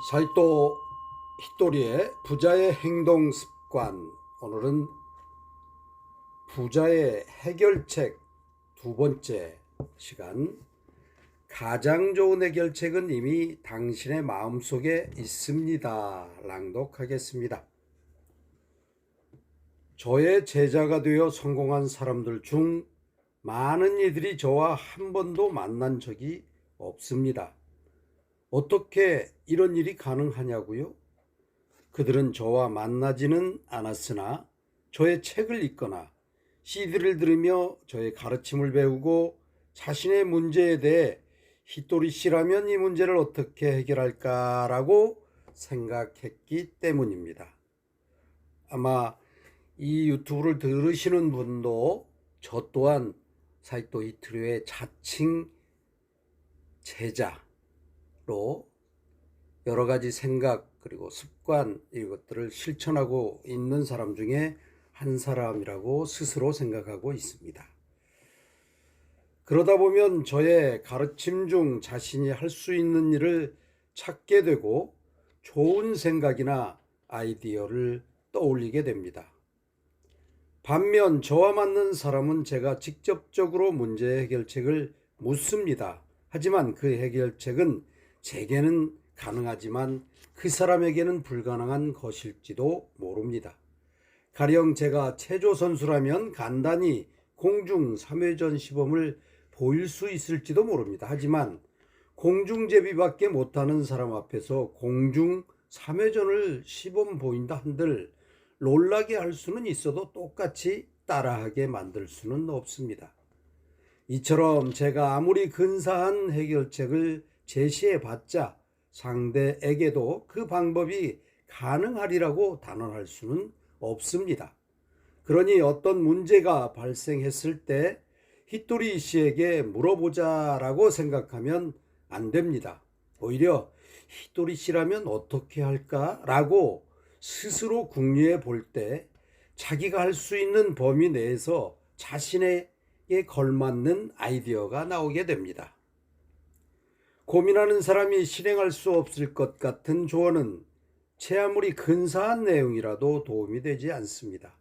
사이토 히토리의 부자의 행동 습관. 오늘은 부자의 해결책 두 번째 시간. 가장 좋은 해결책은 이미 당신의 마음속에 있습니다. 낭독하겠습니다. 저의 제자가 되어 성공한 사람들 중 많은 이들이 저와 한 번도 만난 적이 없습니다. 어떻게 이런 일이 가능하냐고요? 그들은 저와 만나지는 않았으나 저의 책을 읽거나 CD를 들으며 저의 가르침을 배우고 자신의 문제에 대해 히토리 씨라면 이 문제를 어떻게 해결할까라고 생각했기 때문입니다. 아마 이 유튜브를 들으시는 분도 저 또한 사이토 히토리의 자칭 제자 여러 가지 생각 그리고 습관 이것들을 실천하고 있는 사람 중에 한 사람이라고 스스로 생각하고 있습니다. 그러다 보면 저의 가르침 중 자신이 할 수 있는 일을 찾게 되고 좋은 생각이나 아이디어를 떠올리게 됩니다. 반면 저와 맞는 사람은 제가 직접적으로 문제 해결책을 묻습니다. 하지만 그 해결책은 제게는 가능하지만 그 사람에게는 불가능한 것일지도 모릅니다. 가령 제가 체조 선수라면 간단히 공중 3회전 시범을 보일 수 있을지도 모릅니다. 하지만 공중제비밖에 못하는 사람 앞에서 공중 3회전을 시범 보인다 한들 놀라게 할 수는 있어도 똑같이 따라하게 만들 수는 없습니다. 이처럼 제가 아무리 근사한 해결책을 제시해봤자 상대에게도 그 방법이 가능하리라고 단언할 수는 없습니다. 그러니 어떤 문제가 발생했을 때 히토리 씨에게 물어보자라고 생각하면 안 됩니다. 오히려 히토리 씨라면 어떻게 할까라고 스스로 궁리해 볼 때 자기가 할 수 있는 범위 내에서 자신에게 걸맞는 아이디어가 나오게 됩니다. 고민하는 사람이 실행할 수 없을 것 같은 조언은 제 아무리 근사한 내용이라도 도움이 되지 않습니다.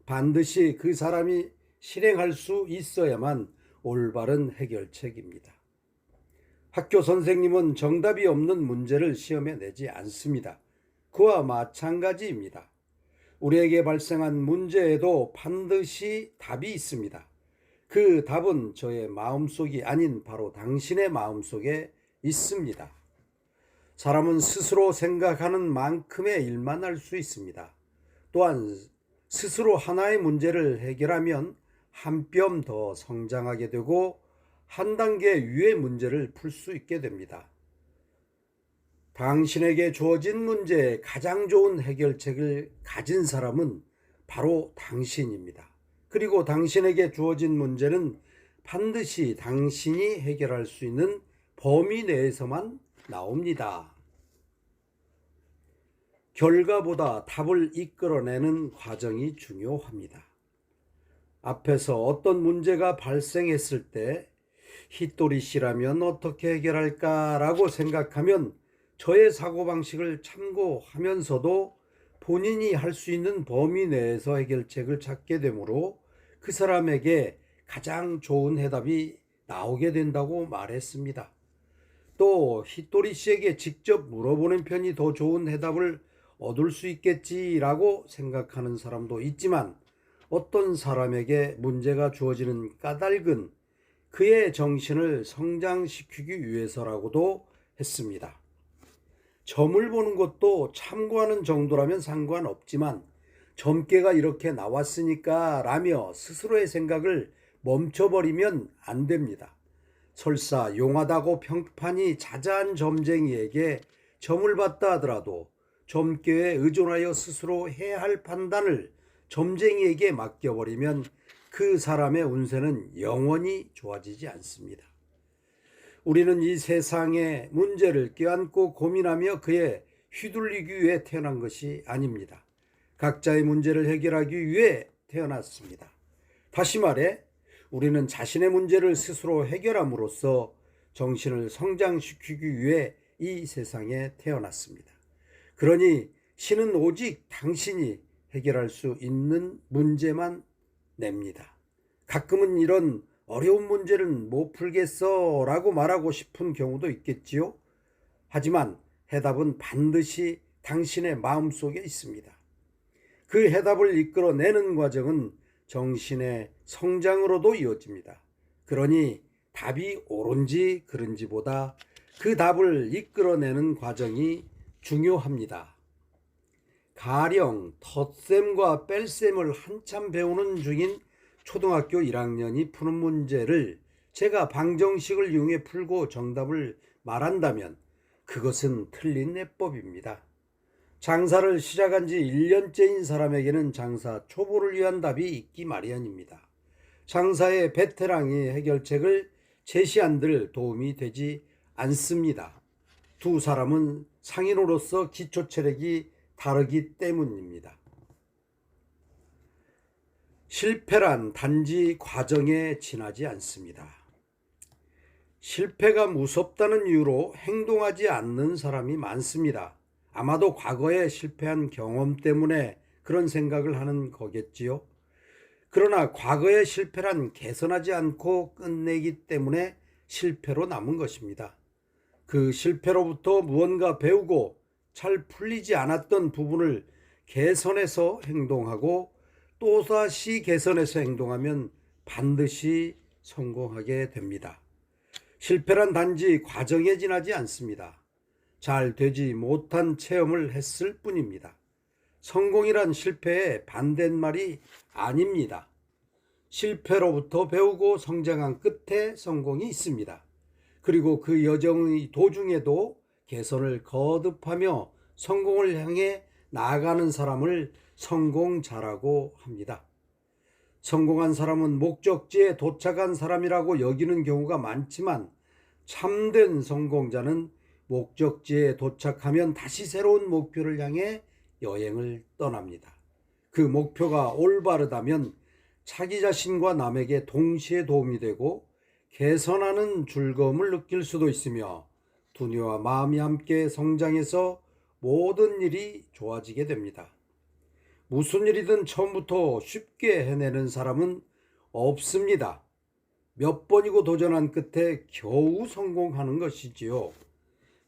반드시 그 사람이 실행할 수 있어야만 올바른 해결책입니다. 학교 선생님은 정답이 없는 문제를 시험에 내지 않습니다. 그와 마찬가지입니다. 우리에게 발생한 문제에도 반드시 답이 있습니다. 그 답은 저의 마음속이 아닌 바로 당신의 마음속에 있습니다. 사람은 스스로 생각하는 만큼의 일만 할 수 있습니다. 또한 스스로 하나의 문제를 해결하면 한 뼘 더 성장하게 되고 한 단계 위의 문제를 풀 수 있게 됩니다. 당신에게 주어진 문제에 가장 좋은 해결책을 가진 사람은 바로 당신입니다. 그리고 당신에게 주어진 문제는 반드시 당신이 해결할 수 있는 범위 내에서만 나옵니다. 결과보다 답을 이끌어내는 과정이 중요합니다. 앞에서 어떤 문제가 발생했을 때 히토리 씨라면 어떻게 해결할까라고 생각하면 저의 사고방식을 참고하면서도 본인이 할 수 있는 범위 내에서 해결책을 찾게 되므로 그 사람에게 가장 좋은 해답이 나오게 된다고 말했습니다. 또 히토리 씨에게 직접 물어보는 편이 더 좋은 해답을 얻을 수 있겠지라고 생각하는 사람도 있지만 어떤 사람에게 문제가 주어지는 까닭은 그의 정신을 성장시키기 위해서라고도 했습니다. 점을 보는 것도 참고하는 정도라면 상관없지만 점괘가 이렇게 나왔으니까 라며 스스로의 생각을 멈춰버리면 안 됩니다. 설사 용하다고 평판이 자자한 점쟁이에게 점을 봤다 하더라도 점괘에 의존하여 스스로 해야 할 판단을 점쟁이에게 맡겨버리면 그 사람의 운세는 영원히 좋아지지 않습니다. 우리는 이 세상의 문제를 껴안고 고민하며 그에 휘둘리기 위해 태어난 것이 아닙니다. 각자의 문제를 해결하기 위해 태어났습니다. 다시 말해 우리는 자신의 문제를 스스로 해결함으로써 정신을 성장시키기 위해 이 세상에 태어났습니다. 그러니 신은 오직 당신이 해결할 수 있는 문제만 냅니다. 가끔은 이런 어려운 문제는 못 풀겠어 라고 말하고 싶은 경우도 있겠지요. 하지만 해답은 반드시 당신의 마음속에 있습니다. 그 해답을 이끌어내는 과정은 정신의 성장으로도 이어집니다. 그러니 답이 옳은지 그른지보다 그 답을 이끌어내는 과정이 중요합니다. 가령 덧셈과 뺄셈을 한참 배우는 중인 초등학교 1학년이 푸는 문제를 제가 방정식을 이용해 풀고 정답을 말한다면 그것은 틀린 해법입니다. 장사를 시작한 지 1년째인 사람에게는 장사 초보를 위한 답이 있기 마련입니다. 장사의 베테랑이 해결책을 제시한들 도움이 되지 않습니다. 두 사람은 상인으로서 기초 체력이 다르기 때문입니다. 실패란 단지 과정에 지나지 않습니다. 실패가 무섭다는 이유로 행동하지 않는 사람이 많습니다. 아마도 과거에 실패한 경험 때문에 그런 생각을 하는 거겠지요. 그러나 과거의 실패란 개선하지 않고 끝내기 때문에 실패로 남은 것입니다. 그 실패로부터 무언가 배우고 잘 풀리지 않았던 부분을 개선해서 행동하고 또다시 개선해서 행동하면 반드시 성공하게 됩니다. 실패란 단지 과정에 지나지 않습니다. 잘 되지 못한 체험을 했을 뿐입니다. 성공이란 실패의 반대말이 아닙니다. 실패로부터 배우고 성장한 끝에 성공이 있습니다. 그리고 그 여정의 도중에도 개선을 거듭하며 성공을 향해 나아가는 사람을 성공자라고 합니다. 성공한 사람은 목적지에 도착한 사람이라고 여기는 경우가 많지만 참된 성공자는 목적지에 도착하면 다시 새로운 목표를 향해 여행을 떠납니다. 그 목표가 올바르다면 자기 자신과 남에게 동시에 도움이 되고 개선하는 즐거움을 느낄 수도 있으며 두뇌와 마음이 함께 성장해서 모든 일이 좋아지게 됩니다. 무슨 일이든 처음부터 쉽게 해내는 사람은 없습니다. 몇 번이고 도전한 끝에 겨우 성공하는 것이지요.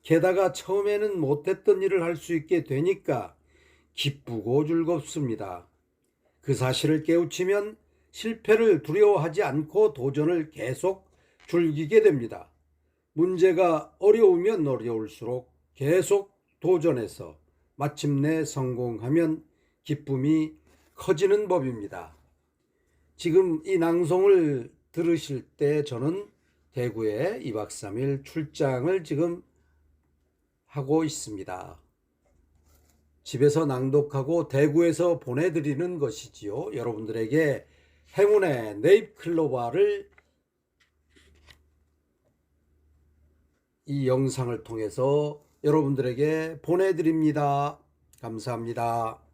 게다가 처음에는 못했던 일을 할 수 있게 되니까 기쁘고 즐겁습니다. 그 사실을 깨우치면 실패를 두려워하지 않고 도전을 계속 즐기게 됩니다. 문제가 어려우면 어려울수록 계속 도전해서 마침내 성공하면 기쁨이 커지는 법입니다. 지금 이 낭송을 들으실 때 저는 대구에 2박 3일 출장을 지금 하고 있습니다. 집에서 낭독하고 대구에서 보내드리는 것이지요. 여러분들에게 행운의 네잎클로바를 이 영상을 통해서 여러분들에게 보내드립니다. 감사합니다.